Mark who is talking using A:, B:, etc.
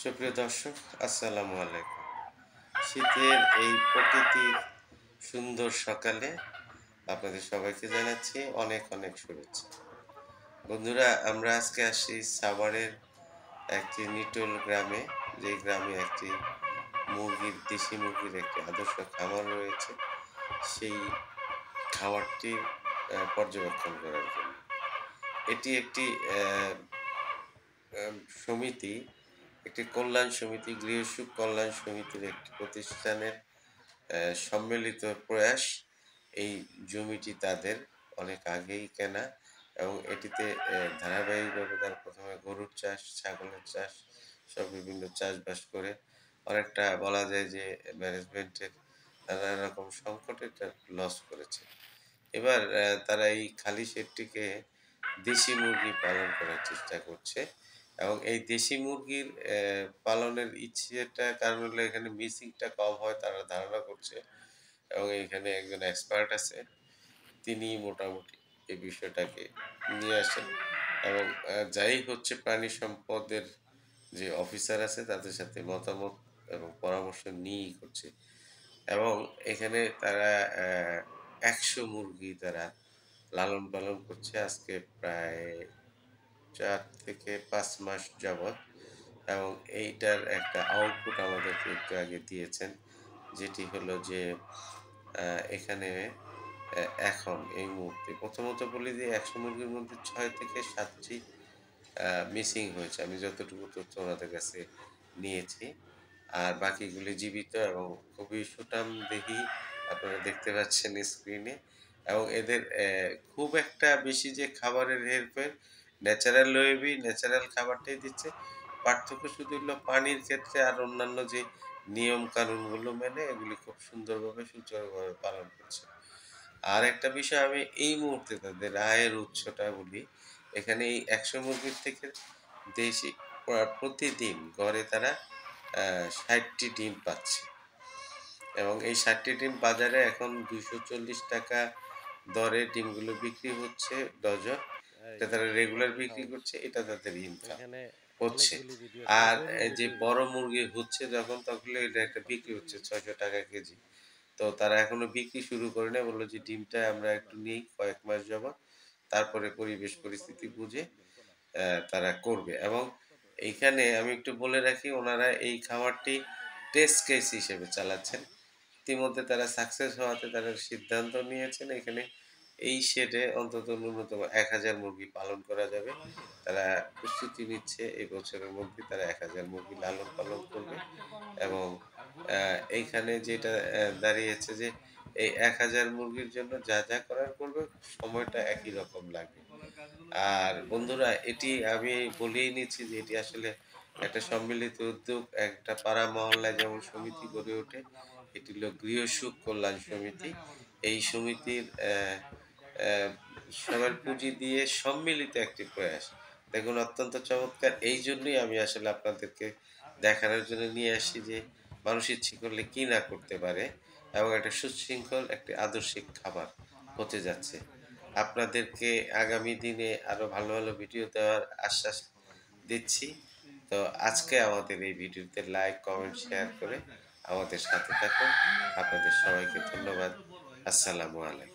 A: সুপ্রিয় দর্শক, আসসালামু আলাইকুম। শীতের এই প্রকৃতির সুন্দর সকালে আপনাদের সবাইকে জানাচ্ছি অনেক অনেক শুভেচ্ছা। বন্ধুরা, আমরা আজকে আসছি সাভারের একটি নিটোল গ্রামে, যে গ্রামে একটি দেশি মুরগির একটি আদর্শ খামার রয়েছে। সেই খামারটি পর্যবেক্ষণ করার জন্য। এটি একটি সমিতি, একটি কল্যাণ সমিতি, গৃহসুখ কল্যাণ সমিতির একটি প্রতিষ্ঠানের সম্মিলিত প্রয়াস। এই জমিটি তাদের অনেক আগেই কেনা এবং এটিতে ধারাবাহিকভাবে তারা প্রথমে গরুর চাষ, ছাগলের চাষ, সব বিভিন্ন চাষবাস করে অনেকটা বলা যায় যে ম্যানেজমেন্টের নানা রকম সংকটে এটা লস করেছে। এবার তারা এই খালি শেডটিকে দেশি মুরগি পালন করার চেষ্টা করছে এবং এই দেশি মুরগির পালনের ইচ্ছেটা কারণ হলো এখানে মিসিংটা কম হয় তারা ধারণা করছে এবং এখানে একজন এক্সপার্ট আছে, তিনি মোটামুটি এই বিষয়টাকে নিয়ে আসেন এবং যাই হচ্ছে প্রাণী সম্পদের যে অফিসার আছে তাদের সাথে মতামত এবং পরামর্শ নিয়েই করছে এবং এখানে তারা ১০০ মুরগি তারা লালন পালন করছে আজকে প্রায় ৪ থেকে ৫ মাস যাবৎ এবং এইটার একটা আউটপুট আমাদেরকে একটু আগে দিয়েছেন। যেটি হলো যে এখানে এখন এই মুহূর্তে প্রথমত বলি যে ১০০ মুরগির মধ্যে ৬ থেকে ৭ টি মিসিং হয়েছে। আমি যতটুকু তথ্য ওনাদের কাছে নিয়েছি। আর বাকিগুলি জীবিত এবং খুবই সুঠামদেহী, আপনারা দেখতে পাচ্ছেন স্ক্রিনে এবং এদের খুব একটা বেশি যে খাবারের হেরফের, ন্যাচারাল ওয়েভি ন্যাচারাল খাবারটাই দিচ্ছে। পার্থক্য শুধু হলো পানির ক্ষেত্রে আর অন্যান্য যে নিয়ম কানুনগুলো মেনে এগুলি খুব সুন্দরভাবে সুচারুভাবে পালন করছে। আর একটা বিষয় আমি এই মুহূর্তে তাদের আয়ের উৎসটা বলি। এখানে এই ১০০ মুরগির থেকে দেশি প্রতিদিন গড়ে তারা ৬০ টি ডিম পাচ্ছে এবং এই ৬০ টি ডিম বাজারে এখন ৳২৪০ দরে ডিমগুলো বিক্রি হচ্ছে ডজন। এটা তারা রেগুলার বিক্রি করছে, এটা তাদের ইনকাম হচ্ছে। আর এই যে বড় মুরগি হচ্ছে যখন তখন এটা একটা বিক্রি হচ্ছে ৳৬০০ কেজি। তো তারা এখনো বিক্রি শুরু করে নাই। বলল যে ডিমটা আমরা একটু নেই কয়েক মাস যাবৎ। তারপরে পরিবেশ পরিস্থিতি বুঝে তারা করবে এবং এইখানে আমি একটু বলে রাখি ওনারা এই খামারটি টেস্ট কেস হিসেবে চালাচ্ছেন। ইতিমধ্যে তারা সাকসেস হওয়াতে তারা সিদ্ধান্ত নিয়েছেন এখানে এই শেডে অন্তত ন্যূনতম ১০০০ মুরগি পালন করা যাবে। তারা প্রস্তুতি নিচ্ছে এই বছরের মধ্যে তারা ১০০০ মুরগি লালন পালন করবে এবং এইখানে যেটা দাঁড়িয়েছে যে এই ১০০০ মুরগির জন্য যা, যা করার করবে সময়টা একই রকম লাগবে। আর বন্ধুরা, এটি আমি বলেই নিচ্ছি যে এটি আসলে একটা সম্মিলিত উদ্যোগ। একটা পাড়া মহল্লায় যেমন সমিতি গড়ে ওঠে, এটি হলো গৃহসুখ কল্যাণ সমিতি। এই সমিতির সবার পুঁজি দিয়ে সম্মিলিত একটি প্রয়াস। দেখুন অত্যন্ত চমৎকার। এইজন্যই আমি আসলে আপনাদেরকে দেখানোর জন্য নিয়ে আসি যে মানুষ ইচ্ছে করলে কি না করতে পারে এবং একটা সুশৃঙ্খল একটি আদর্শিক খাবার হতে যাচ্ছে। আপনাদেরকে আগামী দিনে আরো ভালো, ভালো ভিডিও দেওয়ার আশ্বাস দিচ্ছি। তো আজকে আমাদের এই ভিডিওতে লাইক, কমেন্ট, শেয়ার করে আমাদের সাথে থাকুন। আপনাদের সবাইকে ধন্যবাদ। আসসালামু আলাইকুম।